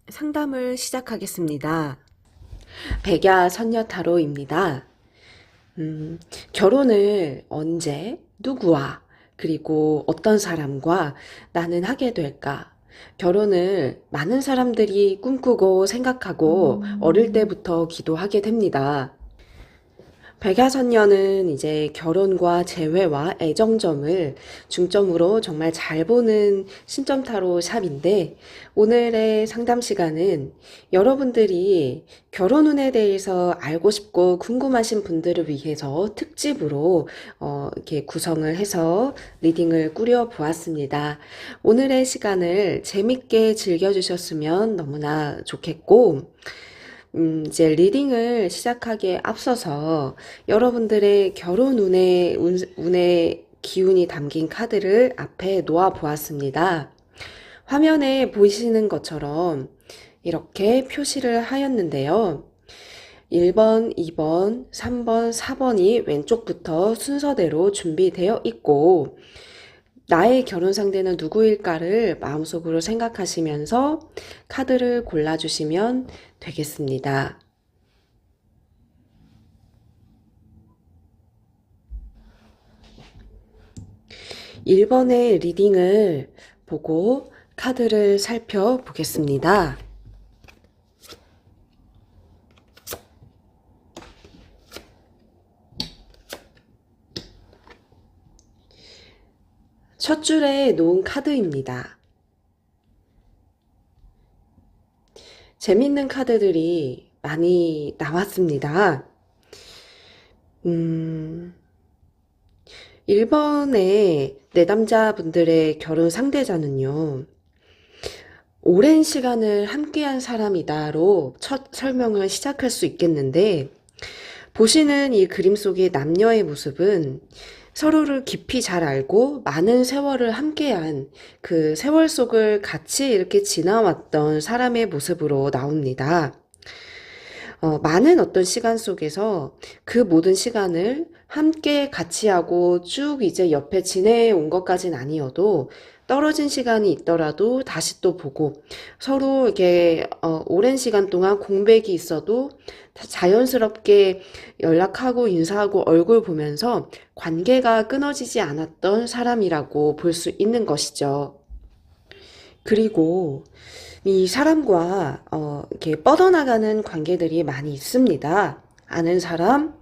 상담을 시작하겠습니다. 백야 선녀 타로입니다. 결혼을 언제, 누구와, 그리고 어떤 사람과 나는 하게 될까? 결혼을 많은 사람들이 꿈꾸고 생각하고 어릴 때부터 기도하게 됩니다. 백야선녀는 이제 결혼과 재회와 애정점을 중점으로 정말 잘 보는 신점타로 샵인데, 오늘의 상담 시간은 여러분들이 결혼 운에 대해서 알고 싶고 궁금하신 분들을 위해서 특집으로 이렇게 구성을 해서 리딩을 꾸려 보았습니다. 오늘의 시간을 재밌게 즐겨주셨으면 너무나 좋겠고, 이제 리딩을 시작하기에 앞서서 여러분들의 결혼 운의 기운이 담긴 카드를 앞에 놓아 보았습니다. 화면에 보이시는 것처럼 이렇게 표시를 하였는데요. 1번, 2번, 3번, 4번이 왼쪽부터 순서대로 준비되어 있고, 나의 결혼 상대는 누구일까를 마음속으로 생각하시면서 카드를 골라주시면 되겠습니다. 1번의 리딩을 보고 카드를 살펴보겠습니다. 첫 줄에 놓은 카드입니다. 재밌는 카드들이 많이 나왔습니다. 1번의 내담자분들의 결혼 상대자는요, 오랜 시간을 함께한 사람이다로 첫 설명을 시작할 수 있겠는데, 보시는 이 그림 속의 남녀의 모습은 서로를 깊이 잘 알고 많은 세월을 함께한 그 세월 속을 같이 이렇게 지나왔던 사람의 모습으로 나옵니다. 많은 어떤 시간 속에서 그 모든 시간을 함께 같이 하고 쭉 이제 옆에 지내온 것까진 아니어도 떨어진 시간이 있더라도 다시 또 보고 서로 이렇게 오랜 시간 동안 공백이 있어도 자연스럽게 연락하고 인사하고 얼굴 보면서 관계가 끊어지지 않았던 사람이라고 볼 수 있는 것이죠. 그리고 이 사람과 이렇게 뻗어나가는 관계들이 많이 있습니다. 아는 사람,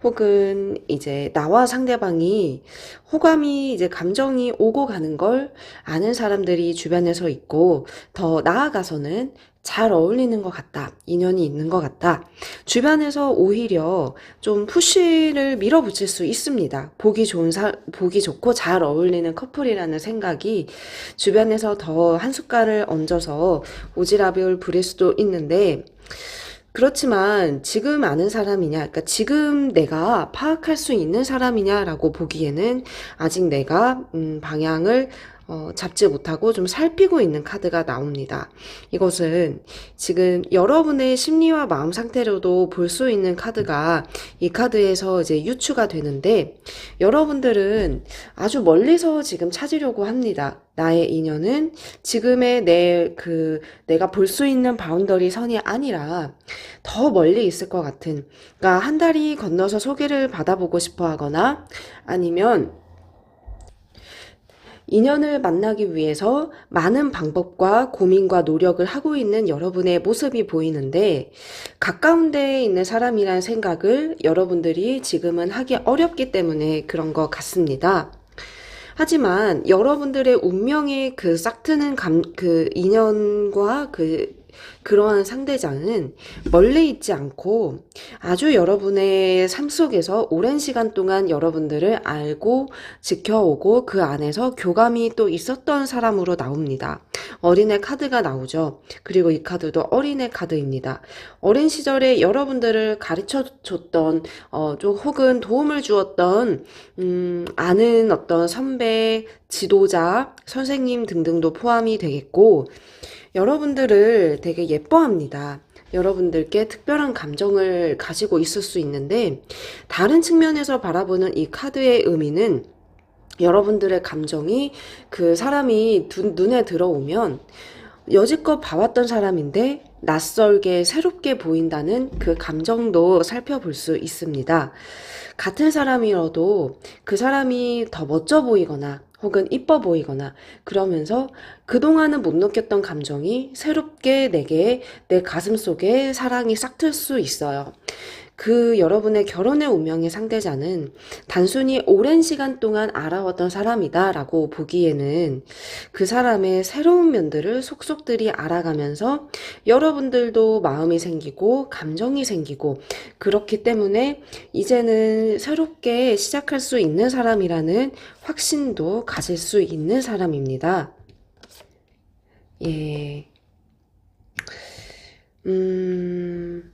혹은 이제 나와 상대방이 호감이 이제 감정이 오고 가는 걸 아는 사람들이 주변에서 있고, 더 나아가서는 잘 어울리는 것 같다, 인연이 있는 것 같다, 주변에서 오히려 좀 푸시를 밀어붙일 수 있습니다. 보기 좋고 잘 어울리는 커플이라는 생각이 주변에서 더 한 숟갈을 얹어서 오지랖을 부릴 수도 있는데, 그렇지만 지금 아는 사람이냐, 그러니까 지금 내가 파악할 수 있는 사람이냐라고 보기에는 아직 내가 방향을 잡지 못하고 좀 살피고 있는 카드가 나옵니다. 이것은 지금 여러분의 심리와 마음 상태로도 볼 수 있는 카드가 이 카드에서 이제 유추가 되는데, 여러분들은 아주 멀리서 지금 찾으려고 합니다. 나의 인연은 지금의 내가 볼 수 있는 바운더리 선이 아니라 더 멀리 있을 것 같은, 그러니까 한 다리 건너서 소개를 받아보고 싶어 하거나, 아니면 인연을 만나기 위해서 많은 방법과 고민과 노력을 하고 있는 여러분의 모습이 보이는데, 가까운 데에 있는 사람이란 생각을 여러분들이 지금은 하기 어렵기 때문에 그런 것 같습니다. 하지만 여러분들의 운명의 그 싹트는 그 인연과 그러한 상대자는 멀리 있지 않고 아주 여러분의 삶 속에서 오랜 시간 동안 여러분들을 알고 지켜오고 그 안에서 교감이 또 있었던 사람으로 나옵니다. 어린애 카드가 나오죠. 그리고 이 카드도 어린애 카드입니다. 어린 시절에 여러분들을 가르쳐 줬던 혹은 도움을 주었던 아는 어떤 선배, 지도자, 선생님 등등도 포함이 되겠고, 여러분들을 되게 예뻐합니다. 여러분들께 특별한 감정을 가지고 있을 수 있는데, 다른 측면에서 바라보는 이 카드의 의미는 여러분들의 감정이 그 사람이 눈에 들어오면 여지껏 봐왔던 사람인데 낯설게 새롭게 보인다는 그 감정도 살펴볼 수 있습니다. 같은 사람이라도 그 사람이 더 멋져 보이거나 혹은 이뻐 보이거나 그러면서 그동안은 못 느꼈던 감정이 새롭게 내게 내 가슴 속에 사랑이 싹틀 수 있어요. 그 여러분의 결혼의 운명의 상대자는 단순히 오랜 시간 동안 알아왔던 사람이다 라고 보기에는 그 사람의 새로운 면들을 속속들이 알아가면서 여러분들도 마음이 생기고 감정이 생기고 그렇기 때문에 이제는 새롭게 시작할 수 있는 사람이라는 확신도 가질 수 있는 사람입니다. 예. 음...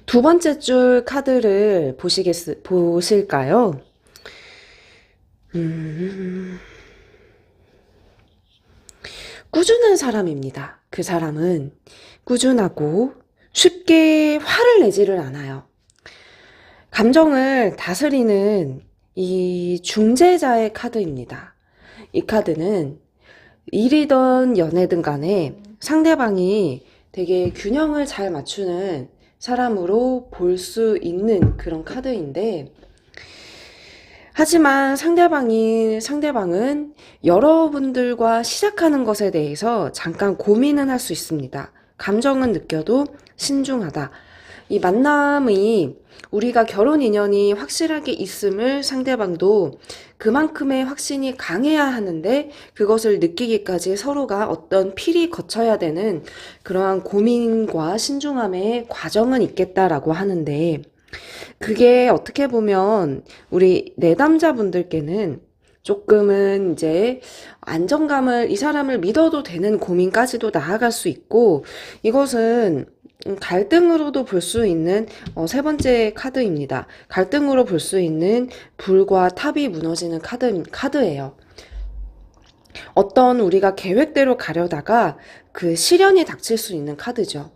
두 번째 줄 카드를 보실까요? 음, 꾸준한 사람입니다. 그 사람은 꾸준하고 쉽게 화를 내지를 않아요. 감정을 다스리는 이 중재자의 카드입니다. 이 카드는 일이든 연애든 간에 상대방이 되게 균형을 잘 맞추는 사람으로 볼 수 있는 그런 카드인데, 하지만 상대방은 여러분들과 시작하는 것에 대해서 잠깐 고민은 할 수 있습니다. 감정은 느껴도 신중하다. 이 만남이 우리가 결혼 인연이 확실하게 있음을 상대방도 그만큼의 확신이 강해야 하는데 그것을 느끼기까지 서로가 어떤 필히 거쳐야 되는 그러한 고민과 신중함의 과정은 있겠다라고 하는데 그게 어떻게 보면 우리 내담자분들께는 조금은 이제 안정감을 이 사람을 믿어도 되는 고민까지도 나아갈 수 있고 이것은 갈등으로도 볼 수 있는 세 번째 카드입니다. 갈등으로 볼 수 있는 불과 탑이 무너지는 카드예요. 어떤 우리가 계획대로 가려다가 그 시련이 닥칠 수 있는 카드죠.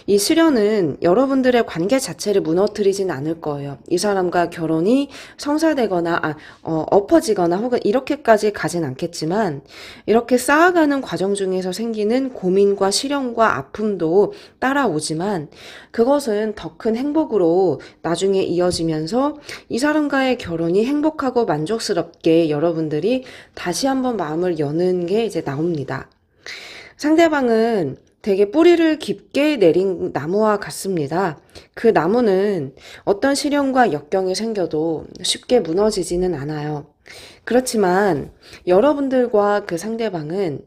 이 시련은 여러분들의 관계 자체를 무너뜨리진 않을 거예요. 이 사람과 결혼이 성사되거나, 엎어지거나 혹은 이렇게까지 가진 않겠지만, 이렇게 쌓아가는 과정 중에서 생기는 고민과 시련과 아픔도 따라오지만, 그것은 더 큰 행복으로 나중에 이어지면서 이 사람과의 결혼이 행복하고 만족스럽게 여러분들이 다시 한번 마음을 여는 게 이제 나옵니다. 상대방은 되게 뿌리를 깊게 내린 나무와 같습니다. 그 나무는 어떤 시련과 역경이 생겨도 쉽게 무너지지는 않아요. 그렇지만 여러분들과 그 상대방은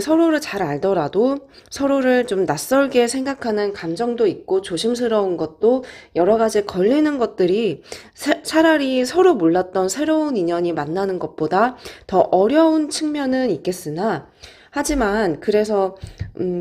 서로를 잘 알더라도 서로를 좀 낯설게 생각하는 감정도 있고 조심스러운 것도 여러 가지 걸리는 것들이 차라리 서로 몰랐던 새로운 인연이 만나는 것보다 더 어려운 측면은 있겠으나 하지만 그래서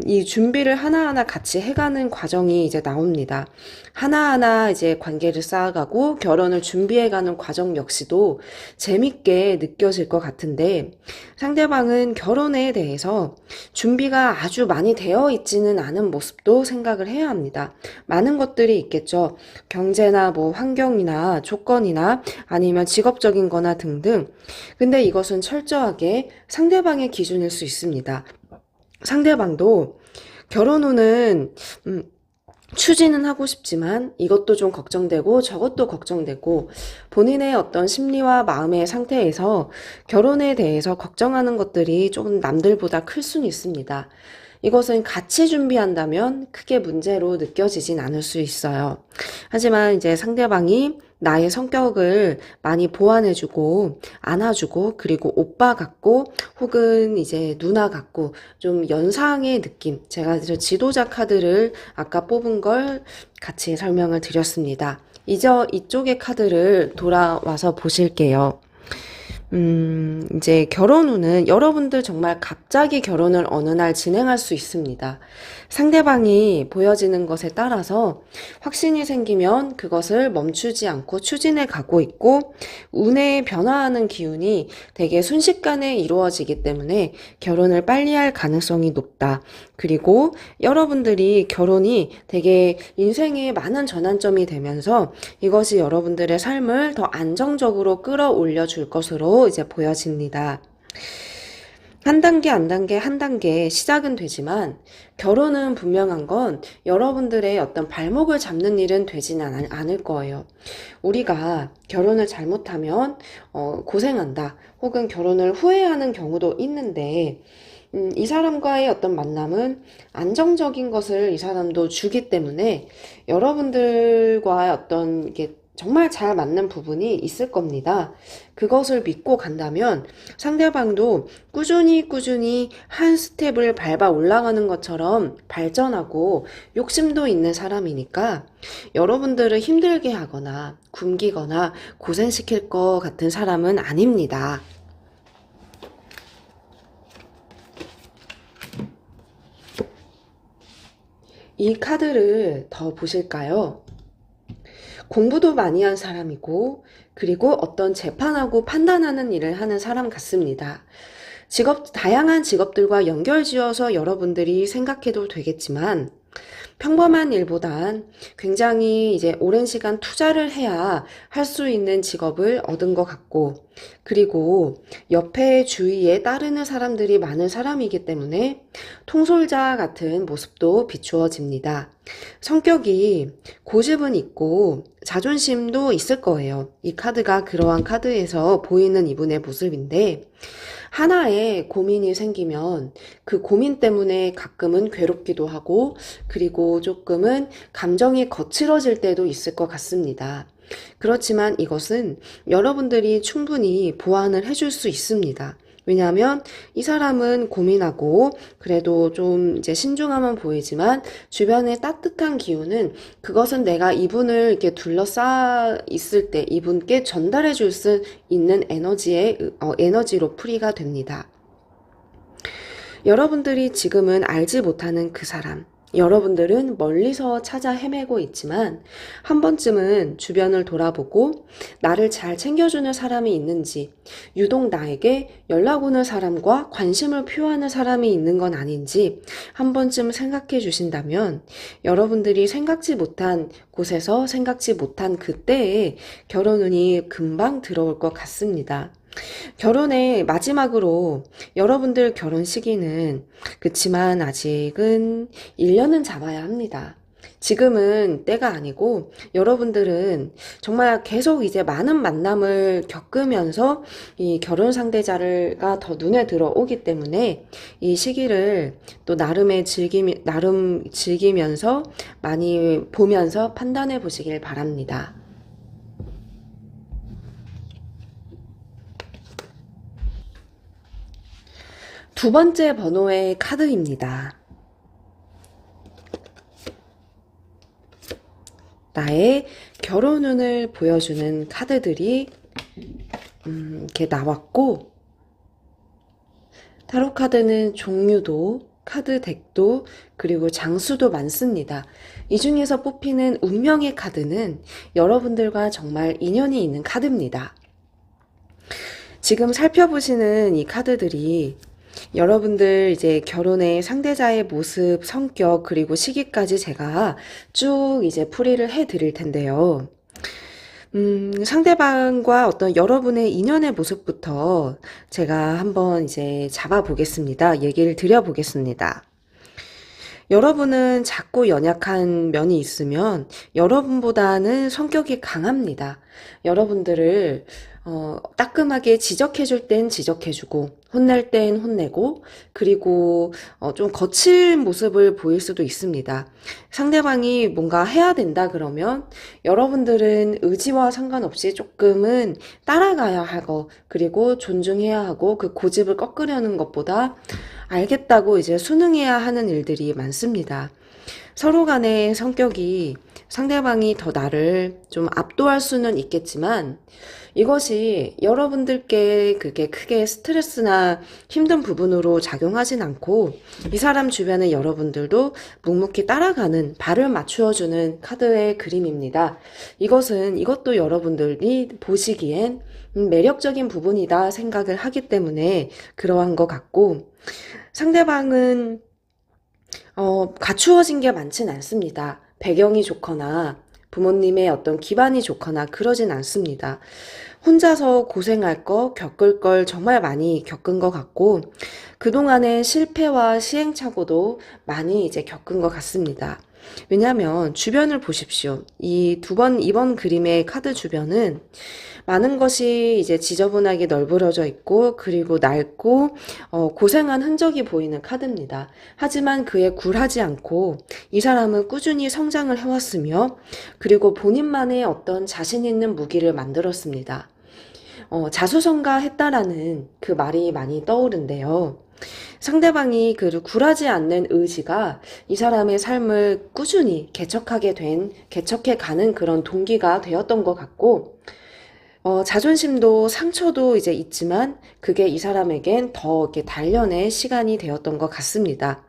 이 준비를 하나하나 같이 해가는 과정이 이제 나옵니다. 하나하나 이제 관계를 쌓아가고 결혼을 준비해가는 과정 역시도 재밌게 느껴질 것 같은데 상대방은 결혼에 대해서 준비가 아주 많이 되어 있지는 않은 모습도 생각을 해야 합니다. 많은 것들이 있겠죠. 경제나 뭐 환경이나 조건이나 아니면 직업적인 거나 등등. 근데 이것은 철저하게 상대방의 기준일 수 있습니다. 상대방도 결혼 후는 추진은 하고 싶지만 이것도 좀 걱정되고 저것도 걱정되고 본인의 어떤 심리와 마음의 상태에서 결혼에 대해서 걱정하는 것들이 조금 남들보다 클 수는 있습니다. 이것은 같이 준비한다면 크게 문제로 느껴지진 않을 수 있어요. 하지만 이제 상대방이 나의 성격을 많이 보완해주고 안아주고 그리고 오빠 같고 혹은 이제 누나 같고 좀 연상의 느낌 제가 지도자 카드를 아까 뽑은 걸 같이 설명을 드렸습니다. 이제 이쪽의 카드를 돌아와서 보실게요. 이제 결혼 후는 여러분들 정말 갑자기 결혼을 어느 날 진행할 수 있습니다. 상대방이 보여지는 것에 따라서 확신이 생기면 그것을 멈추지 않고 추진해 가고 있고, 운에 변화하는 기운이 되게 순식간에 이루어지기 때문에 결혼을 빨리 할 가능성이 높다. 그리고 여러분들이 결혼이 되게 인생에 많은 전환점이 되면서 이것이 여러분들의 삶을 더 안정적으로 끌어올려 줄 것으로 이제 보여집니다. 한 단계, 한 단계 시작은 되지만 결혼은 분명한 건 여러분들의 어떤 발목을 잡는 일은 되지는 않을 거예요. 우리가 결혼을 잘못하면 고생한다. 혹은 결혼을 후회하는 경우도 있는데 이 사람과의 어떤 만남은 안정적인 것을 이 사람도 주기 때문에 여러분들과 어떤 이게 정말 잘 맞는 부분이 있을 겁니다. 그것을 믿고 간다면 상대방도 꾸준히 한 스텝을 밟아 올라가는 것처럼 발전하고 욕심도 있는 사람이니까 여러분들을 힘들게 하거나 굶기거나 고생시킬 것 같은 사람은 아닙니다. 이 카드를 더 보실까요? 공부도 많이 한 사람이고, 그리고 어떤 재판하고 판단하는 일을 하는 사람 같습니다. 다양한 직업들과 연결지어서 여러분들이 생각해도 되겠지만, 평범한 일보단 굉장히 이제 오랜 시간 투자를 해야 할 수 있는 직업을 얻은 것 같고, 그리고 옆에 주위에 따르는 사람들이 많은 사람이기 때문에 통솔자 같은 모습도 비추어집니다. 성격이 고집은 있고 자존심도 있을 거예요. 이 카드가 그러한 카드에서 보이는 이분의 모습인데, 하나의 고민이 생기면 그 고민 때문에 가끔은 괴롭기도 하고, 그리고 조금은 감정이 거칠어질 때도 있을 것 같습니다. 그렇지만 이것은 여러분들이 충분히 보완을 해줄 수 있습니다. 왜냐하면 이 사람은 고민하고 그래도 좀 이제 신중함은 보이지만 주변의 따뜻한 기운은, 그것은 내가 이분을 이렇게 둘러싸 있을 때 이분께 전달해 줄 수 있는 에너지로 풀이가 됩니다. 여러분들이 지금은 알지 못하는 그 사람, 여러분들은 멀리서 찾아 헤매고 있지만 한 번쯤은 주변을 돌아보고 나를 잘 챙겨주는 사람이 있는지, 유독 나에게 연락 오는 사람과 관심을 표하는 사람이 있는 건 아닌지 한 번쯤 생각해 주신다면, 여러분들이 생각지 못한 곳에서 생각지 못한 그때에 결혼운이 금방 들어올 것 같습니다. 결혼의 마지막으로 여러분들 결혼 시기는, 그치만 아직은 1년은 잡아야 합니다. 지금은 때가 아니고 여러분들은 정말 계속 이제 많은 만남을 겪으면서 이 결혼 상대자가 더 눈에 들어오기 때문에 이 시기를 또 나름 즐기면서 많이 보면서 판단해 보시길 바랍니다. 두 번째 번호의 카드입니다. 나의 결혼운을 보여주는 카드들이 이렇게 나왔고, 타로 카드는 종류도, 카드 덱도, 그리고 장수도 많습니다. 이 중에서 뽑히는 운명의 카드는 여러분들과 정말 인연이 있는 카드입니다. 지금 살펴보시는 이 카드들이 여러분들 이제 결혼의 상대자의 모습, 성격, 그리고 시기까지 제가 쭉 이제 풀이를 해 드릴 텐데요. 상대방과 어떤 여러분의 인연의 모습부터 제가 한번 이제 잡아 보겠습니다. 얘기를 드려 보겠습니다. 여러분은 작고 연약한 면이 있으면 여러분보다는 성격이 강합니다. 여러분들을 따끔하게 지적해줄 땐 지적해주고, 혼낼 땐 혼내고, 그리고 좀 거칠 모습을 보일 수도 있습니다. 상대방이 뭔가 해야 된다 그러면 여러분들은 의지와 상관없이 조금은 따라가야 하고, 그리고 존중해야 하고, 그 고집을 꺾으려는 것보다 알겠다고 이제 순응해야 하는 일들이 많습니다. 서로 간의 성격이 상대방이 더 나를 좀 압도할 수는 있겠지만 이것이 여러분들께 그게 크게 스트레스나 힘든 부분으로 작용하진 않고 이 사람 주변에 여러분들도 묵묵히 따라가는 발을 맞추어주는 카드의 그림입니다. 이것도 여러분들이 보시기엔 매력적인 부분이다 생각을 하기 때문에 그러한 것 같고 상대방은 갖추어진 게 많진 않습니다. 배경이 좋거나 부모님의 어떤 기반이 좋거나 그러진 않습니다. 혼자서 고생할 거, 겪을 걸 정말 많이 겪은 것 같고, 그동안의 실패와 시행착오도 많이 이제 겪은 것 같습니다. 왜냐하면 주변을 보십시오. 이번 그림의 카드 주변은 많은 것이 이제 지저분하게 널브러져 있고 그리고 낡고 고생한 흔적이 보이는 카드입니다. 하지만 그에 굴하지 않고 이 사람은 꾸준히 성장을 해왔으며 그리고 본인만의 어떤 자신 있는 무기를 만들었습니다. 자수성가했다라는 그 말이 많이 떠오른데요. 상대방이 그 굴하지 않는 의지가 이 사람의 삶을 꾸준히 개척해 가는 그런 동기가 되었던 것 같고, 자존심도 상처도 이제 있지만 그게 이 사람에겐 더 이렇게 단련의 시간이 되었던 것 같습니다.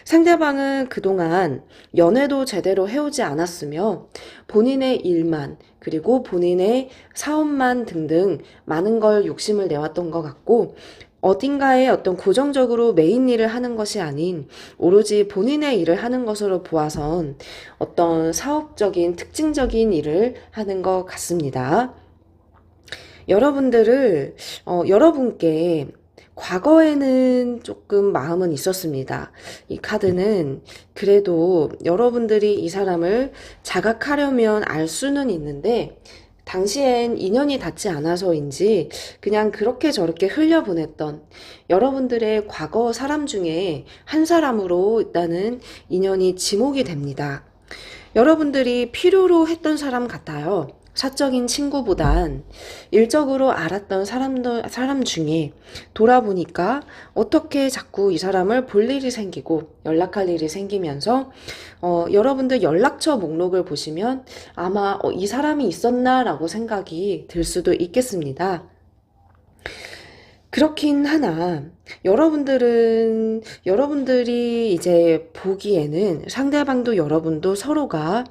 상대방은 그동안 연애도 제대로 해오지 않았으며 본인의 일만 그리고 본인의 사업만 등등 많은 걸 욕심을 내왔던 것 같고 어딘가에 어떤 고정적으로 메인 일을 하는 것이 아닌 오로지 본인의 일을 하는 것으로 보아선 어떤 사업적인 특징적인 일을 하는 것 같습니다. 여러분께 과거에는 조금 마음은 있었습니다. 이 카드는 그래도 여러분들이 이 사람을 자각하려면 알 수는 있는데 당시엔 인연이 닿지 않아서인지 그냥 그렇게 저렇게 흘려보냈던 여러분들의 과거 사람 중에 한 사람으로 일단은 인연이 지목이 됩니다. 여러분들이 필요로 했던 사람 같아요. 사적인 친구보단 일적으로 알았던 사람 중에 돌아보니까 어떻게 자꾸 이 사람을 볼 일이 생기고 연락할 일이 생기면서 여러분들 연락처 목록을 보시면 아마 이 사람이 있었나라고 생각이 들 수도 있겠습니다. 그렇긴 하나, 여러분들이 이제 보기에는 상대방도 여러분도 서로가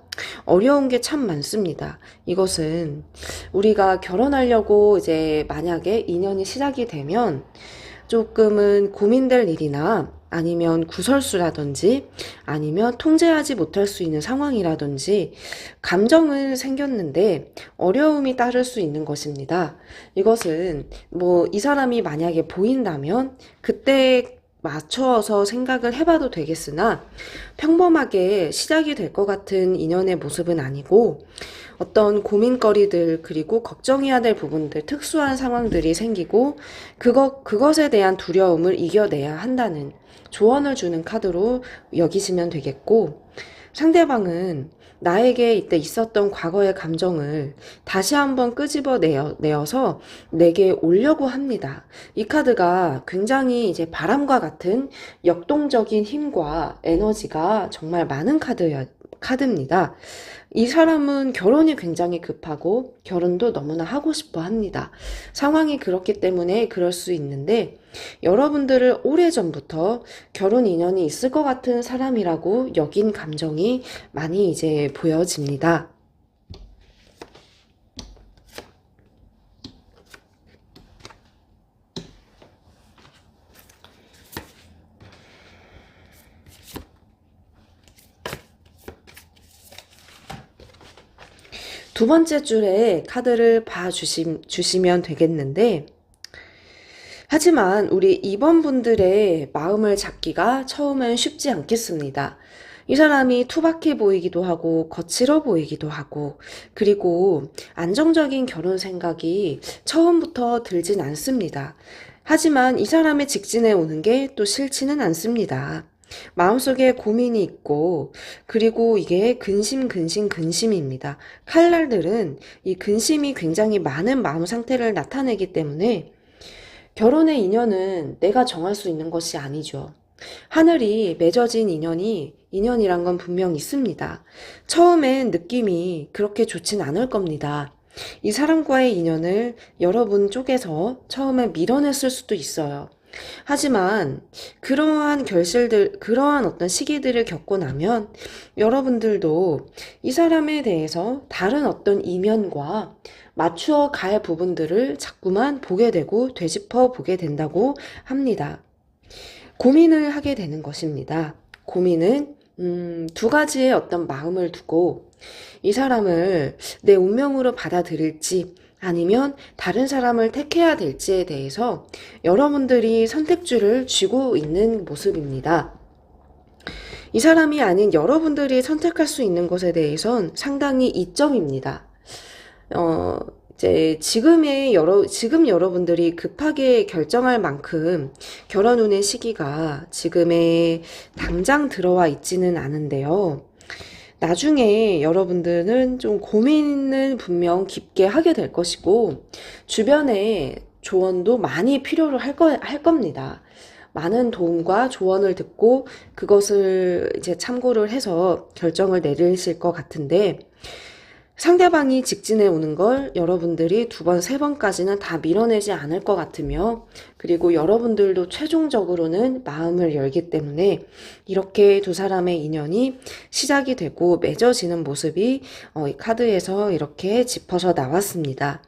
어려운 게 참 많습니다. 이것은 우리가 결혼하려고 이제 만약에 인연이 시작이 되면 조금은 고민될 일이나 아니면 구설수라든지 아니면 통제하지 못할 수 있는 상황이라든지 감정은 생겼는데 어려움이 따를 수 있는 것입니다. 이것은 뭐 이 사람이 만약에 보인다면 그때 맞춰서 생각을 해봐도 되겠으나 평범하게 시작이 될 것 같은 인연의 모습은 아니고 어떤 고민거리들 그리고 걱정해야 될 부분들 특수한 상황들이 생기고 그것에 대한 두려움을 이겨내야 한다는 조언을 주는 카드로 여기시면 되겠고 상대방은 나에게 이때 있었던 과거의 감정을 다시 한번 끄집어내어서 내게 오려고 합니다. 이 카드가 굉장히 이제 바람과 같은 역동적인 힘과 에너지가 정말 많은 카드입니다. 이 사람은 결혼이 굉장히 급하고 결혼도 너무나 하고 싶어 합니다. 상황이 그렇기 때문에 그럴 수 있는데 여러분들을 오래전부터 결혼 인연이 있을 것 같은 사람이라고 여긴 감정이 많이 이제 보여집니다. 두 번째 줄에 카드를 주시면 되겠는데 하지만 우리 2번 분들의 마음을 잡기가 처음엔 쉽지 않겠습니다. 이 사람이 투박해 보이기도 하고 거칠어 보이기도 하고 그리고 안정적인 결혼 생각이 처음부터 들진 않습니다. 하지만 이 사람의 직진에 오는 게 또 싫지는 않습니다. 마음속에 고민이 있고 그리고 이게 근심입니다. 칼날들은 이 근심이 굉장히 많은 마음 상태를 나타내기 때문에 결혼의 인연은 내가 정할 수 있는 것이 아니죠. 하늘이 맺어진 인연이란 건 분명 있습니다. 처음엔 느낌이 그렇게 좋진 않을 겁니다. 이 사람과의 인연을 여러분 쪽에서 처음에 밀어냈을 수도 있어요. 하지만 그러한 어떤 시기들을 겪고 나면 여러분들도 이 사람에 대해서 다른 어떤 이면과 맞추어 갈 부분들을 자꾸만 보게 되고 되짚어 보게 된다고 합니다. 고민을 하게 되는 것입니다. 고민은 두 가지의 어떤 마음을 두고 이 사람을 내 운명으로 받아들일지 아니면 다른 사람을 택해야 될지에 대해서 여러분들이 선택줄을 쥐고 있는 모습입니다. 이 사람이 아닌 여러분들이 선택할 수 있는 것에 대해선 상당히 이점입니다. 어, 지금 여러분들이 급하게 결정할 만큼 결혼 운의 시기가 지금에 당장 들어와 있지는 않은데요. 나중에 여러분들은 좀 고민을 분명 깊게 하게 될 것이고, 주변에 조언도 많이 필요로 할 겁니다. 많은 도움과 조언을 듣고 그것을 이제 참고를 해서 결정을 내리실 것 같은데, 상대방이 직진해 오는 걸 여러분들이 두 번, 세 번까지는 다 밀어내지 않을 것 같으며, 그리고 여러분들도 최종적으로는 마음을 열기 때문에 이렇게 두 사람의 인연이 시작이 되고 맺어지는 모습이 이 카드에서 이렇게 짚어서 나왔습니다.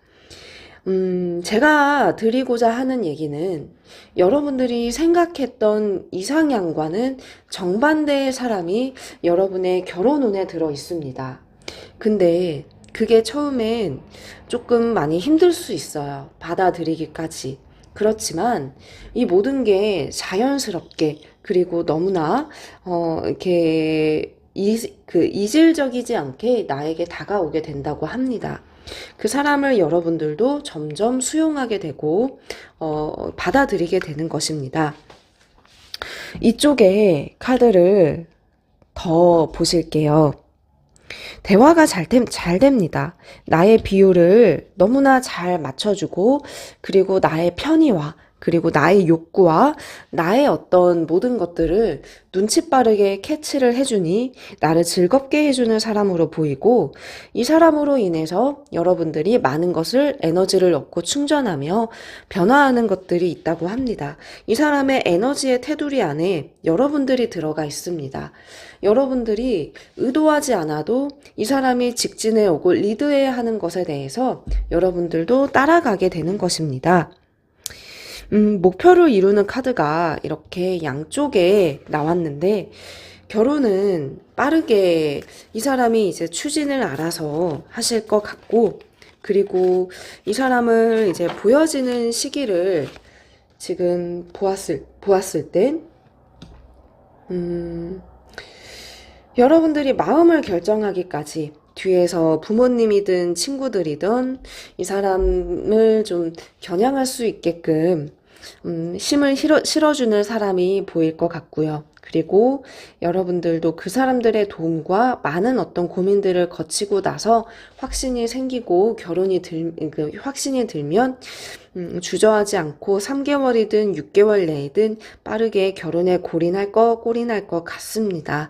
제가 드리고자 하는 얘기는 여러분들이 생각했던 이상향과는 정반대의 사람이 여러분의 결혼운에 들어 있습니다. 근데 그게 처음엔 조금 많이 힘들 수 있어요. 받아들이기까지. 그렇지만 이 모든 게 자연스럽게 그리고 너무나 이렇게 이질적이지 않게 나에게 다가오게 된다고 합니다. 그 사람을 여러분들도 점점 수용하게 되고 받아들이게 되는 것입니다. 이쪽에 카드를 더 보실게요. 대화가 잘 됩니다. 나의 비율을 너무나 잘 맞춰주고, 그리고 나의 편의와, 그리고 나의 욕구와 나의 어떤 모든 것들을 눈치 빠르게 캐치를 해주니 나를 즐겁게 해주는 사람으로 보이고, 이 사람으로 인해서 여러분들이 많은 것을 에너지를 얻고 충전하며 변화하는 것들이 있다고 합니다. 이 사람의 에너지의 테두리 안에 여러분들이 들어가 있습니다. 여러분들이 의도하지 않아도 이 사람이 직진해 오고 리드해야 하는 것에 대해서 여러분들도 따라가게 되는 것입니다. 목표를 이루는 카드가 이렇게 양쪽에 나왔는데, 결혼은 빠르게 이 사람이 이제 추진을 알아서 하실 것 같고, 그리고 이 사람을 이제 보여지는 시기를 지금 보았을 땐, 여러분들이 마음을 결정하기까지 뒤에서 부모님이든 친구들이든 이 사람을 좀 겨냥할 수 있게끔 힘을 실어주는 사람이 보일 것 같고요. 그리고 여러분들도 그 사람들의 도움과 많은 어떤 고민들을 거치고 나서 확신이 생기고 확신이 들면 주저하지 않고 3개월이든 6개월 내이든 빠르게 결혼에 골인할 것 같습니다.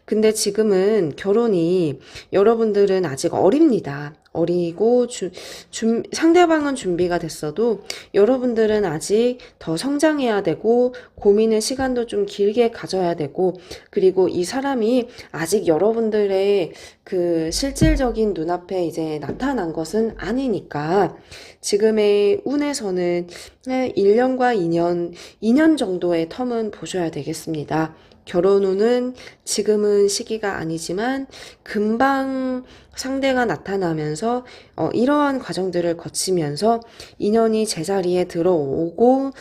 근데 지금은 결혼이 여러분들은 아직 어립니다. 어리고 상대방은 준비가 됐어도 여러분들은 아직 더 성장해야 되고 고민의 시간도 좀 길게 가져야 되고, 그리고 이 사람이 아직 여러분들의 그 실질적인 눈앞에 이제 나타난 것은 아니니까 지금의 운에서는 1년과 2년 정도의 텀은 보셔야 되겠습니다. 결혼 후는 지금은 시기가 아니지만 금방 상대가 나타나면서 이러한 과정들을 거치면서 인연이 제자리에 들어오고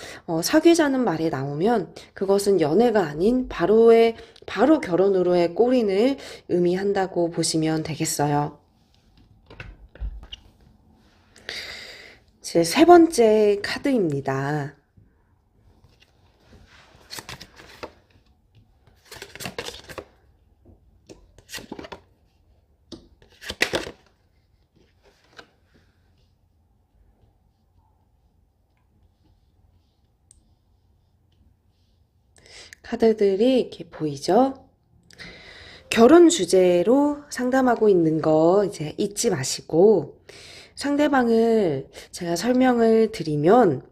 사귀자는 말이 나오면 그것은 연애가 아닌 바로 결혼으로의 골인을 의미한다고 보시면 되겠어요. 제 세 번째 카드입니다. 카드들이 이렇게 보이죠? 결혼 주제로 상담하고 있는 거 이제 잊지 마시고 상대방을 제가 설명을 드리면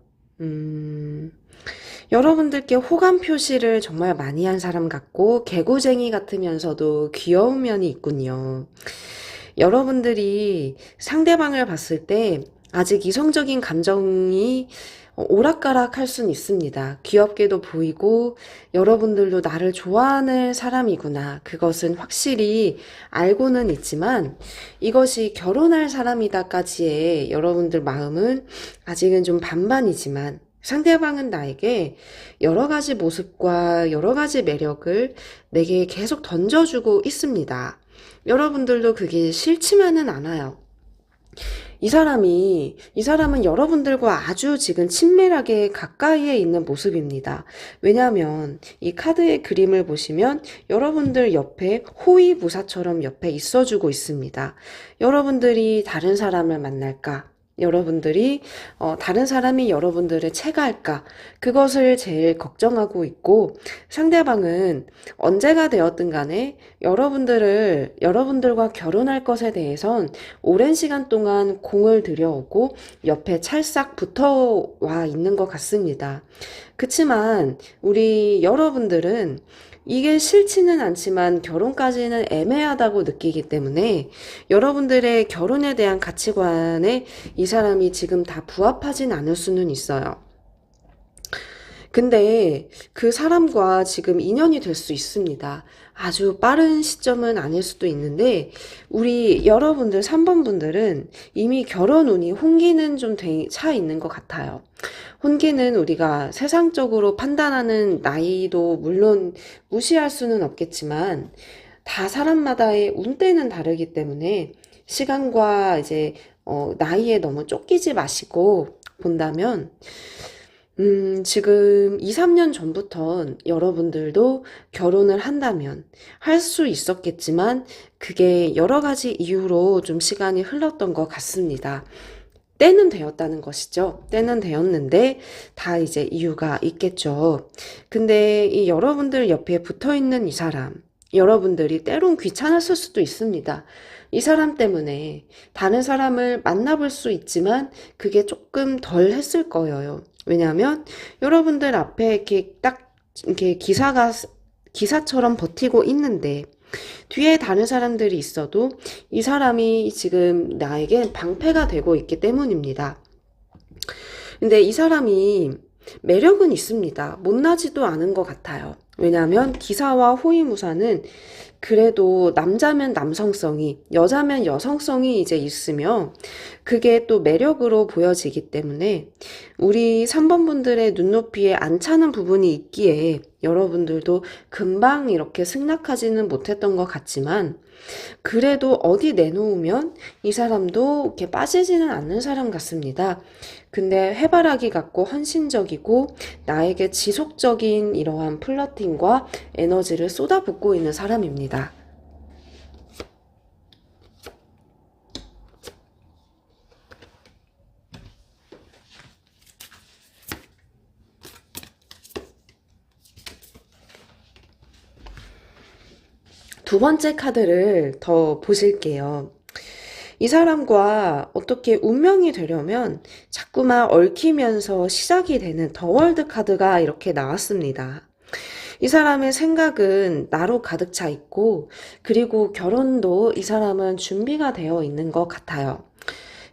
여러분들께 호감 표시를 정말 많이 한 사람 같고 개구쟁이 같으면서도 귀여운 면이 있군요. 여러분들이 상대방을 봤을 때 아직 이성적인 감정이 오락가락 할 수는 있습니다. 귀엽게도 보이고 여러분들도 나를 좋아하는 사람이구나. 그것은 확실히 알고는 있지만 이것이 결혼할 사람이다까지의 여러분들 마음은 아직은 좀 반반이지만 상대방은 나에게 여러 가지 모습과 여러 가지 매력을 내게 계속 던져주고 있습니다. 여러분들도 그게 싫지만은 않아요. 이 사람은 여러분들과 아주 지금 친밀하게 가까이에 있는 모습입니다. 왜냐하면 이 카드의 그림을 보시면 여러분들 옆에 호위무사처럼 옆에 있어주고 있습니다. 여러분들이 다른 사람을 만날까? 여러분들이 다른 사람이 여러분들을 채갈까? 그것을 제일 걱정하고 있고 상대방은 언제가 되었든 간에 여러분들과 결혼할 것에 대해선 오랜 시간 동안 공을 들여오고 옆에 찰싹 붙어와 있는 것 같습니다. 그치만 우리 여러분들은 이게 싫지는 않지만 결혼까지는 애매하다고 느끼기 때문에 여러분들의 결혼에 대한 가치관에 이 사람이 지금 다 부합하진 않을 수는 있어요. 근데 그 사람과 지금 인연이 될 수 있습니다. 아주 빠른 시점은 아닐 수도 있는데 우리 여러분들 3번 분들은 이미 결혼 운이 혼기는 좀 차 있는 것 같아요. 혼기는 우리가 세상적으로 판단하는 나이도 물론 무시할 수는 없겠지만 다 사람마다의 운때는 다르기 때문에 시간과 이제 나이에 너무 쫓기지 마시고 본다면 지금 2, 3년 전부터 여러분들도 결혼을 한다면 할 수 있었겠지만 그게 여러 가지 이유로 좀 시간이 흘렀던 것 같습니다. 때는 되었다는 것이죠. 때는 되었는데 다 이제 이유가 있겠죠. 근데 이 여러분들 옆에 붙어 있는 이 사람, 여러분들이 때론 귀찮았을 수도 있습니다. 이 사람 때문에 다른 사람을 만나볼 수 있지만 그게 조금 덜 했을 거예요. 왜냐하면 여러분들 앞에 이렇게 딱 이렇게 기사처럼 버티고 있는데 뒤에 다른 사람들이 있어도 이 사람이 지금 나에게 방패가 되고 있기 때문입니다. 근데 이 사람이 매력은 있습니다. 못나지도 않은 것 같아요. 왜냐하면 기사와 호위무사는 그래도 남자면 남성성이, 여자면 여성성이 이제 있으며 그게 또 매력으로 보여지기 때문에 우리 3번 분들의 눈높이에 안 차는 부분이 있기에 여러분들도 금방 이렇게 승낙하지는 못했던 것 같지만 그래도 어디 내놓으면 이 사람도 이렇게 빠지지는 않는 사람 같습니다. 근데 해바라기 같고 헌신적이고 나에게 지속적인 이러한 플러팅과 에너지를 쏟아붓고 있는 사람입니다. 두 번째 카드를 더 보실게요. 이 사람과 어떻게 운명이 되려면 자꾸만 얽히면서 시작이 되는 더 월드 카드가 이렇게 나왔습니다. 이 사람의 생각은 나로 가득 차 있고 그리고 결혼도 이 사람은 준비가 되어 있는 것 같아요.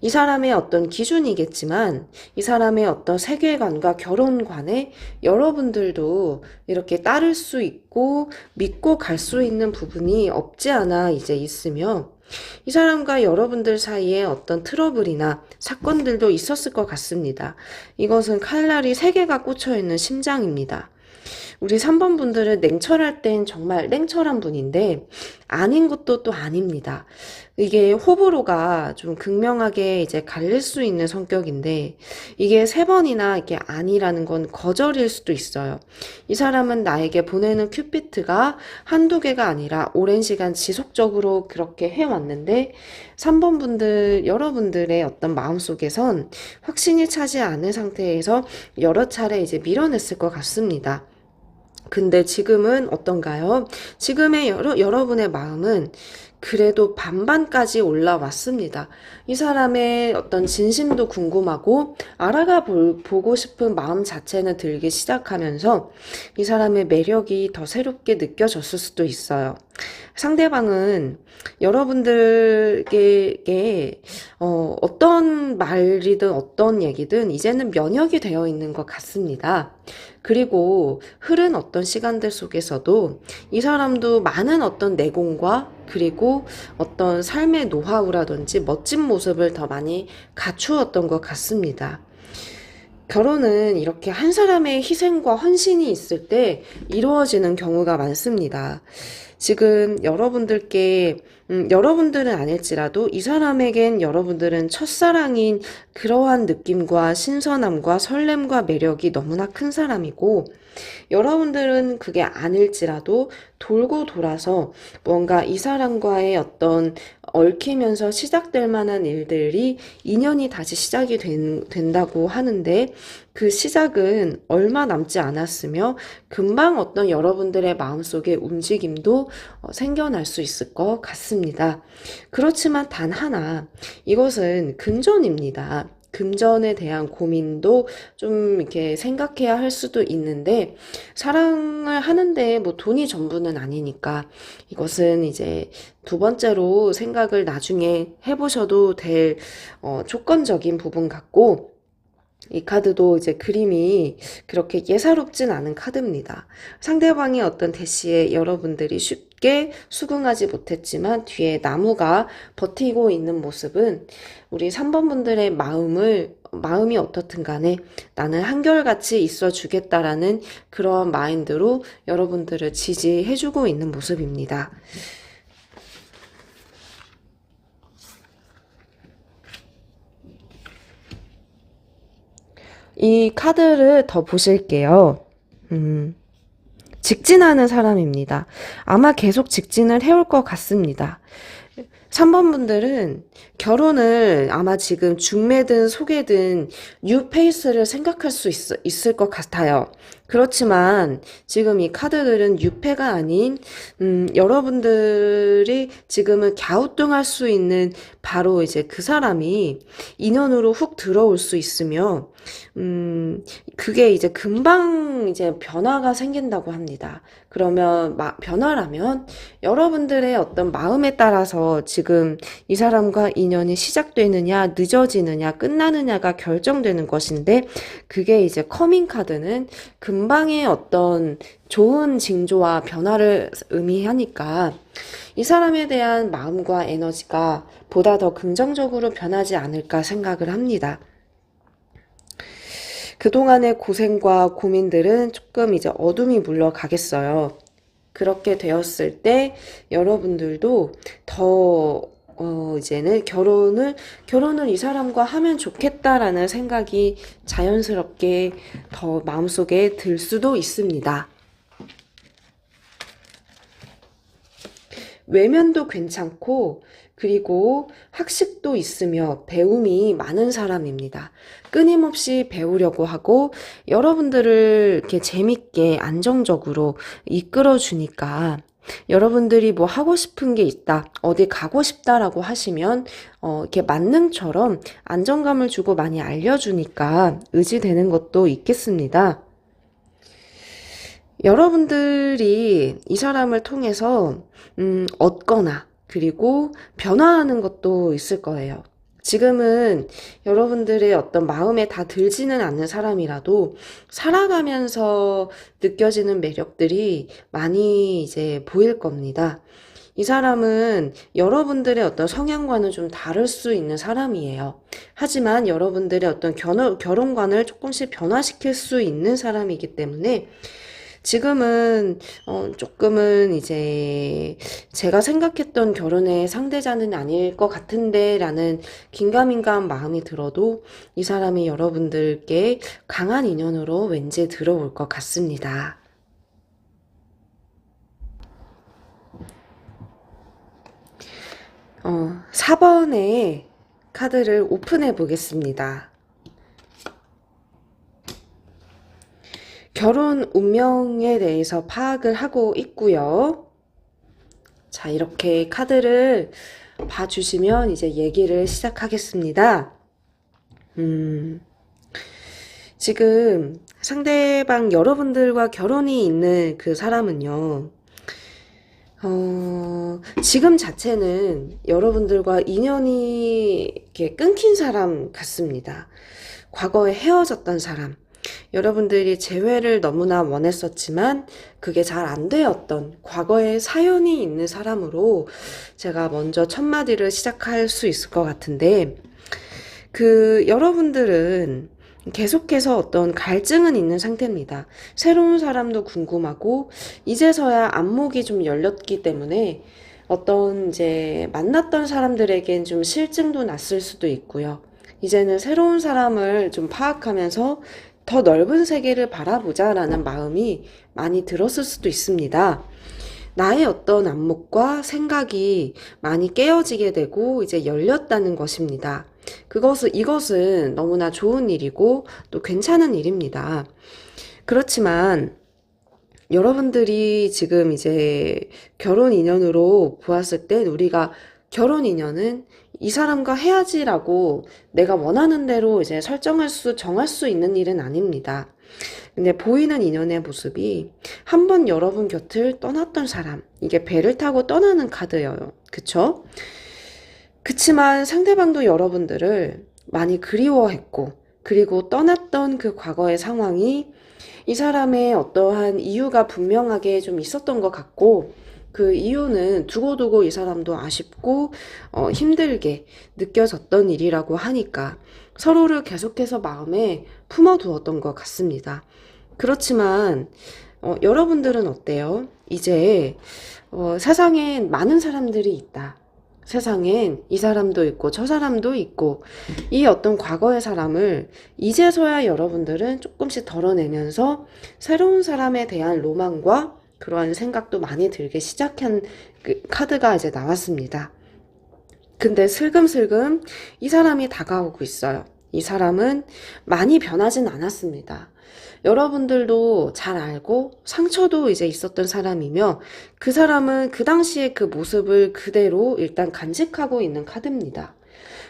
이 사람의 어떤 기준이겠지만 이 사람의 어떤 세계관과 결혼관에 여러분들도 이렇게 따를 수 있고 믿고 갈 수 있는 부분이 없지 않아 이제 있으며 이 사람과 여러분들 사이에 어떤 트러블이나 사건들도 있었을 것 같습니다. 이것은 칼날이 3개가 꽂혀 있는 심장입니다. 우리 3번 분들은 냉철할 땐 정말 냉철한 분인데 아닌 것도 또 아닙니다. 이게 호불호가 좀 극명하게 이제 갈릴 수 있는 성격인데 이게 3번이나 이게 아니라는 건 거절일 수도 있어요. 이 사람은 나에게 보내는 큐피트가 한두 개가 아니라 오랜 시간 지속적으로 그렇게 해왔는데 3번 분들, 여러분들의 어떤 마음속에선 확신이 차지 않은 상태에서 여러 차례 이제 밀어냈을 것 같습니다. 근데 지금은 어떤가요? 지금의 여러분의 마음은 그래도 반반까지 올라왔습니다. 이 사람의 어떤 진심도 궁금하고 보고 싶은 마음 자체는 들기 시작하면서 이 사람의 매력이 더 새롭게 느껴졌을 수도 있어요. 상대방은 여러분들에게 어떤 말이든 어떤 얘기든 이제는 면역이 되어 있는 것 같습니다. 그리고 흐른 어떤 시간들 속에서도 이 사람도 많은 어떤 내공과 그리고 어떤 삶의 노하우라든지 멋진 모습을 더 많이 갖추었던 것 같습니다. 결혼은 이렇게 한 사람의 희생과 헌신이 있을 때 이루어지는 경우가 많습니다. 지금 여러분들은 아닐지라도 이 사람에겐 여러분들은 첫사랑인 그러한 느낌과 신선함과 설렘과 매력이 너무나 큰 사람이고, 여러분들은 그게 아닐지라도 돌고 돌아서 뭔가 이 사람과의 어떤 얽히면서 시작될 만한 일들이 인연이 다시 시작이 된다고 하는데, 그 시작은 얼마 남지 않았으며 금방 어떤 여러분들의 마음속에 움직임도 생겨날 수 있을 것 같습니다. 그렇지만 단 하나, 이것은 금전입니다. 금전에 대한 고민도 좀 이렇게 생각해야 할 수도 있는데, 사랑을 하는데 뭐 돈이 전부는 아니니까 이것은 이제 두 번째로 생각을 나중에 해보셔도 될 조건적인 부분 같고, 이 카드도 이제 그림이 그렇게 예사롭진 않은 카드입니다. 상대방의 어떤 대시에 여러분들이 쉽게 수긍하지 못했지만 뒤에 나무가 버티고 있는 모습은 우리 3번 분들의 마음이 어떻든 간에 나는 한결같이 있어 주겠다라는 그런 마인드로 여러분들을 지지해주고 있는 모습입니다. 이 카드를 더 보실게요. 직진하는 사람입니다. 아마 계속 직진을 해올 것 같습니다. 3번 분들은 결혼을 아마 지금 중매든 소개든 뉴페이스를 생각할 수 있을 것 같아요. 그렇지만 지금 이 카드들은 유패가 아닌 여러분들이 지금은 갸우뚱할 수 있는 바로 이제 그 사람이 인연으로 훅 들어올 수 있으며 그게 이제 금방 이제 변화가 생긴다고 합니다. 그러면 변화라면 여러분들의 어떤 마음에 따라서 지금 이 사람과 인연이 시작되느냐, 늦어지느냐, 끝나느냐가 결정되는 것인데, 그게 이제 커밍 카드는 금방의 어떤 좋은 징조와 변화를 의미하니까 이 사람에 대한 마음과 에너지가 보다 더 긍정적으로 변하지 않을까 생각을 합니다. 그동안의 고생과 고민들은 조금 이제 어둠이 물러가겠어요. 그렇게 되었을 때 여러분들도 더 이제는 결혼을 이 사람과 하면 좋겠다라는 생각이 자연스럽게 더 마음속에 들 수도 있습니다. 외면도 괜찮고 그리고 학식도 있으며 배움이 많은 사람입니다. 끊임없이 배우려고 하고 여러분들을 이렇게 재밌게 안정적으로 이끌어 주니까 여러분들이 뭐 하고 싶은 게 있다, 어디 가고 싶다라고 하시면 이렇게 만능처럼 안정감을 주고 많이 알려주니까 의지되는 것도 있겠습니다. 여러분들이 이 사람을 통해서 얻거나 그리고 변화하는 것도 있을 거예요. 지금은 여러분들의 어떤 마음에 다 들지는 않는 사람이라도 살아가면서 느껴지는 매력들이 많이 이제 보일 겁니다. 이 사람은 여러분들의 어떤 성향과는 좀 다를 수 있는 사람이에요. 하지만 여러분들의 어떤 결혼관을 조금씩 변화시킬 수 있는 사람이기 때문에 지금은 조금은 이제 제가 생각했던 결혼의 상대자는 아닐 것 같은데 라는 긴가민가한 마음이 들어도 이 사람이 여러분들께 강한 인연으로 왠지 들어올 것 같습니다. 4번의 카드를 오픈해 보겠습니다. 결혼 운명에 대해서 파악을 하고 있고요. 자, 이렇게 카드를 봐주시면 이제 얘기를 시작하겠습니다. 지금 상대방 여러분들과 결혼이 있는 그 사람은요, 지금 자체는 여러분들과 인연이 이렇게 끊긴 사람 같습니다. 과거에 헤어졌던 사람, 여러분들이 재회를 너무나 원했었지만 그게 잘 안 되었던 과거의 사연이 있는 사람으로 제가 먼저 첫 마디를 시작할 수 있을 것 같은데, 여러분들은 계속해서 어떤 갈증은 있는 상태입니다. 새로운 사람도 궁금하고 이제서야 안목이 좀 열렸기 때문에 어떤 이제 만났던 사람들에겐 좀 실증도 났을 수도 있고요. 이제는 새로운 사람을 좀 파악하면서 더 넓은 세계를 바라보자라는 마음이 많이 들었을 수도 있습니다. 나의 어떤 안목과 생각이 많이 깨어지게 되고 이제 열렸다는 것입니다. 이것은 너무나 좋은 일이고 또 괜찮은 일입니다. 그렇지만 여러분들이 지금 이제 결혼 인연으로 보았을 때 우리가 결혼 인연은 이 사람과 해야지라고 내가 원하는 대로 이제 정할 수 있는 일은 아닙니다. 근데 보이는 인연의 모습이 한 번 여러분 곁을 떠났던 사람, 이게 배를 타고 떠나는 카드예요. 그쵸? 그치만 상대방도 여러분들을 많이 그리워했고, 그리고 떠났던 그 과거의 상황이 이 사람의 어떠한 이유가 분명하게 좀 있었던 것 같고, 그 이유는 두고두고 이 사람도 아쉽고 힘들게 느껴졌던 일이라고 하니까 서로를 계속해서 마음에 품어두었던 것 같습니다. 그렇지만 여러분들은 어때요? 이제 세상엔 많은 사람들이 있다. 세상엔 이 사람도 있고 저 사람도 있고 이 어떤 과거의 사람을 이제서야 여러분들은 조금씩 덜어내면서 새로운 사람에 대한 로망과 그러한 생각도 많이 들게 시작한 그 카드가 이제 나왔습니다. 근데 슬금슬금 이 사람이 다가오고 있어요. 이 사람은 많이 변하진 않았습니다. 여러분들도 잘 알고 상처도 이제 있었던 사람이며 그 사람은 그 당시의 그 모습을 그대로 일단 간직하고 있는 카드입니다.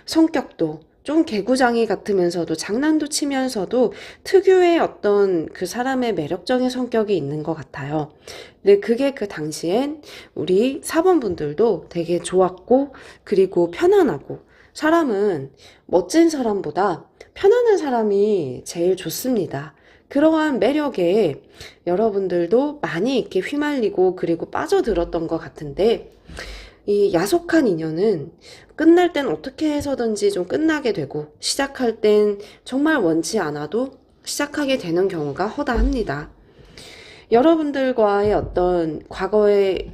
성격도 좀 개구장이 같으면서도 장난도 치면서도 특유의 어떤 그 사람의 매력적인 성격이 있는 것 같아요. 근데 그게 그 당시엔 우리 4번 분들도 되게 좋았고 그리고 편안하고 사람은 멋진 사람보다 편안한 사람이 제일 좋습니다. 그러한 매력에 여러분들도 많이 이렇게 휘말리고 그리고 빠져들었던 것 같은데 이 야속한 인연은 끝날 땐 어떻게 해서든지 좀 끝나게 되고 시작할 땐 정말 원치 않아도 시작하게 되는 경우가 허다합니다. 여러분들과의 어떤 과거에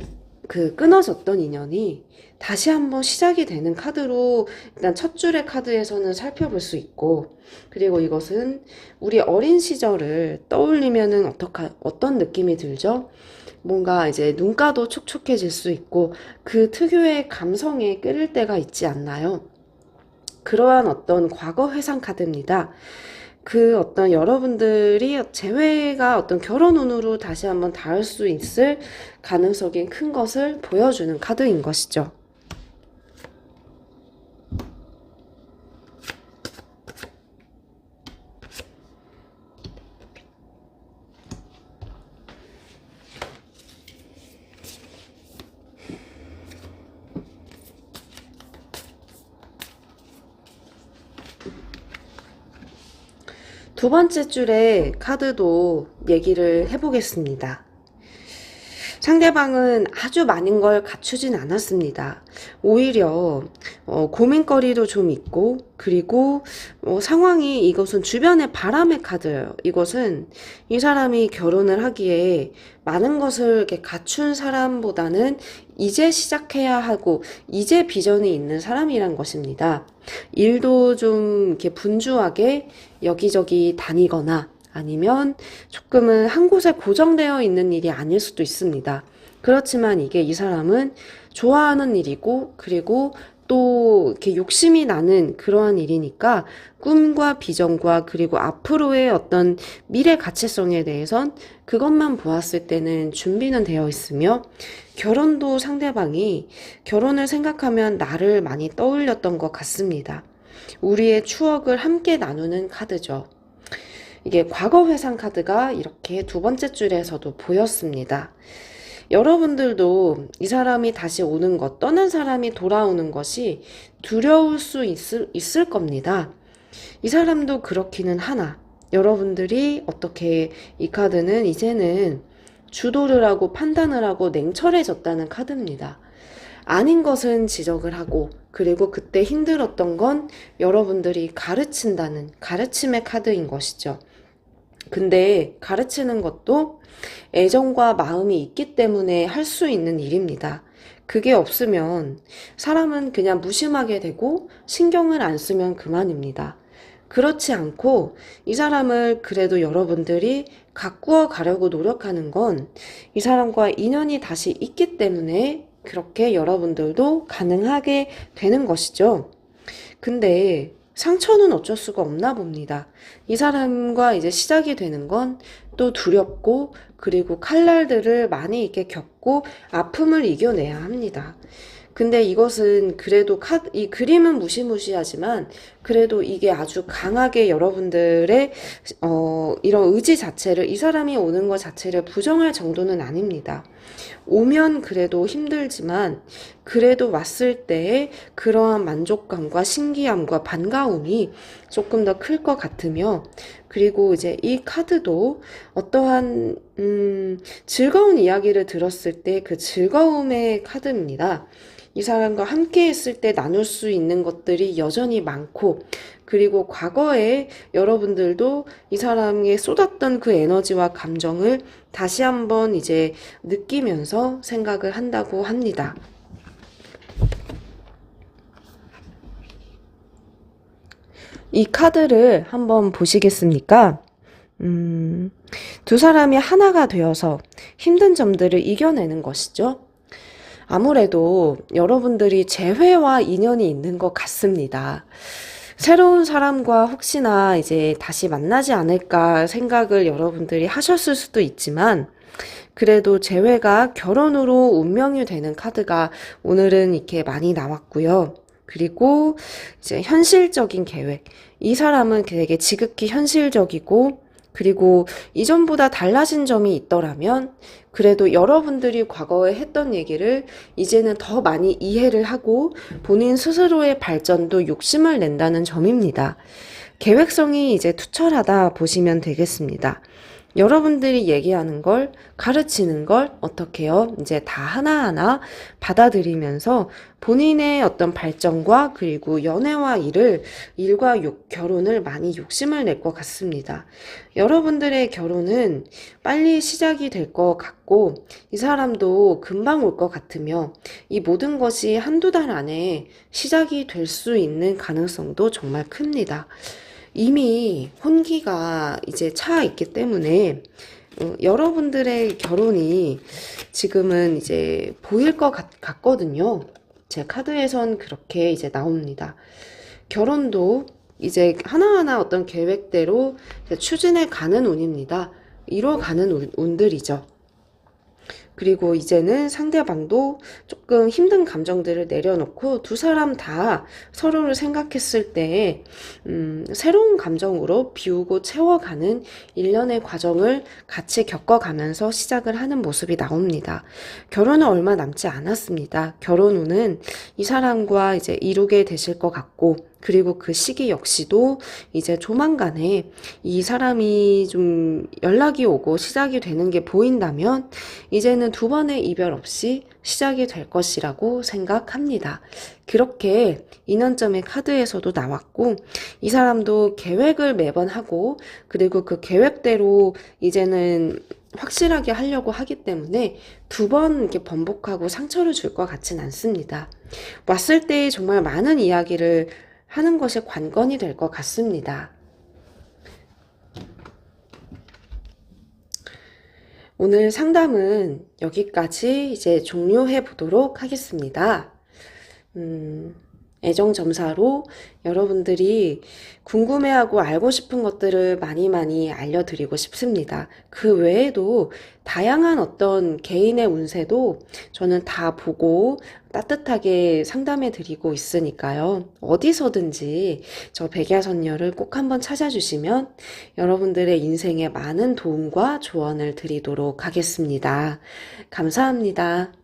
그 끊어졌던 인연이 다시 한번 시작이 되는 카드로 일단 첫 줄의 카드에서는 살펴볼 수 있고 그리고 이것은 우리 어린 시절을 떠올리면은 어떤 느낌이 들죠? 뭔가 이제 눈가도 촉촉해질 수 있고 그 특유의 감성에 끌릴 때가 있지 않나요? 그러한 어떤 과거 회상 카드입니다. 그 어떤 여러분들이 재회가 어떤 결혼 운으로 다시 한번 닿을 수 있을 가능성이 큰 것을 보여주는 카드인 것이죠. 두 번째 줄의 카드도 얘기를 해보겠습니다. 상대방은 아주 많은 걸 갖추진 않았습니다. 오히려 고민거리도 좀 있고 그리고 상황이 이것은 주변의 바람의 카드예요. 이것은 이 사람이 결혼을 하기에 많은 것을 이렇게 갖춘 사람보다는 이제 시작해야 하고 이제 비전이 있는 사람이란 것입니다. 일도 좀 이렇게 분주하게 여기저기 다니거나 아니면 조금은 한 곳에 고정되어 있는 일이 아닐 수도 있습니다. 그렇지만 이게 이 사람은 좋아하는 일이고 그리고 또 이렇게 욕심이 나는 그러한 일이니까 꿈과 비전과 그리고 앞으로의 어떤 미래 가치성에 대해선 그것만 보았을 때는 준비는 되어 있으며 결혼도 상대방이 결혼을 생각하면 나를 많이 떠올렸던 것 같습니다. 우리의 추억을 함께 나누는 카드죠. 이게 과거 회상 카드가 이렇게 두 번째 줄에서도 보였습니다. 여러분들도 이 사람이 다시 오는 것, 떠난 사람이 돌아오는 것이 두려울 수 있을 겁니다. 이 사람도 그렇기는 하나, 여러분들이 어떻게 이 카드는 이제는 주도를 하고 판단을 하고 냉철해졌다는 카드입니다. 아닌 것은 지적을 하고, 그리고 그때 힘들었던 건 여러분들이 가르친다는 가르침의 카드인 것이죠. 근데 가르치는 것도 애정과 마음이 있기 때문에 할 수 있는 일입니다. 그게 없으면 사람은 그냥 무심하게 되고 신경을 안 쓰면 그만입니다. 그렇지 않고 이 사람을 그래도 여러분들이 가꾸어 가려고 노력하는 건 이 사람과 인연이 다시 있기 때문에 그렇게 여러분들도 가능하게 되는 것이죠. 근데 상처는 어쩔 수가 없나 봅니다. 이 사람과 이제 시작이 되는 건 또 두렵고 그리고 칼날들을 많이 이렇게 겪고 아픔을 이겨내야 합니다. 근데 이것은 그래도 이 그림은 무시무시하지만 그래도 이게 아주 강하게 여러분들의 이런 의지 자체를 이 사람이 오는 것 자체를 부정할 정도는 아닙니다. 오면 그래도 힘들지만 그래도 왔을 때의 그러한 만족감과 신기함과 반가움이 조금 더 클 것 같으며 그리고 이제 이 카드도 어떠한 즐거운 이야기를 들었을 때 그 즐거움의 카드입니다. 이 사람과 함께 했을 때 나눌 수 있는 것들이 여전히 많고 그리고 과거에 여러분들도 이 사람에 쏟았던 그 에너지와 감정을 다시 한번 이제 느끼면서 생각을 한다고 합니다. 이 카드를 한번 보시겠습니까? 두 사람이 하나가 되어서 힘든 점들을 이겨내는 것이죠. 아무래도 여러분들이 재회와 인연이 있는 것 같습니다. 새로운 사람과 혹시나 이제 다시 만나지 않을까 생각을 여러분들이 하셨을 수도 있지만 그래도 재회가 결혼으로 운명이 되는 카드가 오늘은 이렇게 많이 나왔고요. 그리고 이제 현실적인 계획. 이 사람은 되게 지극히 현실적이고 그리고 이전보다 달라진 점이 있더라면 그래도 여러분들이 과거에 했던 얘기를 이제는 더 많이 이해를 하고 본인 스스로의 발전도 욕심을 낸다는 점입니다. 계획성이 이제 투철하다 보시면 되겠습니다. 여러분들이 얘기하는 걸, 가르치는 걸 어떻게 해요? 이제 다 하나하나 받아들이면서 본인의 어떤 발전과 그리고 연애와 일과 결혼을 많이 욕심을 낼 것 같습니다. 여러분들의 결혼은 빨리 시작이 될 것 같고, 이 사람도 금방 올 것 같으며, 이 모든 것이 한두 달 안에 시작이 될 수 있는 가능성도 정말 큽니다. 이미 혼기가 이제 차 있기 때문에 여러분들의 결혼이 지금은 이제 보일 것 같거든요. 제 카드에선 그렇게 이제 나옵니다. 결혼도 이제 하나하나 어떤 계획대로 추진해 가는 운입니다. 이뤄가는 운들이죠. 그리고 이제는 상대방도 조금 힘든 감정들을 내려놓고 두 사람 다 서로를 생각했을 때 새로운 감정으로 비우고 채워가는 일련의 과정을 같이 겪어가면서 시작을 하는 모습이 나옵니다. 결혼은 얼마 남지 않았습니다. 결혼 후는 이 사람과 이제 이루게 되실 것 같고 그리고 그 시기 역시도 이제 조만간에 이 사람이 좀 연락이 오고 시작이 되는 게 보인다면 이제는 두 번의 이별 없이 시작이 될 것이라고 생각합니다. 그렇게 인연점의 카드에서도 나왔고 이 사람도 계획을 매번 하고 그리고 그 계획대로 이제는 확실하게 하려고 하기 때문에 두 번 이렇게 번복하고 상처를 줄 것 같진 않습니다. 왔을 때 정말 많은 이야기를 하는 것이 관건이 될 것 같습니다. 오늘 상담은 여기까지 이제 종료해 보도록 하겠습니다. 애정점사로 여러분들이 궁금해하고 알고 싶은 것들을 많이 많이 알려드리고 싶습니다. 그 외에도 다양한 어떤 개인의 운세도 저는 다 보고 따뜻하게 상담해 드리고 있으니까요. 어디서든지 저 백야선녀를 꼭 한번 찾아주시면 여러분들의 인생에 많은 도움과 조언을 드리도록 하겠습니다. 감사합니다.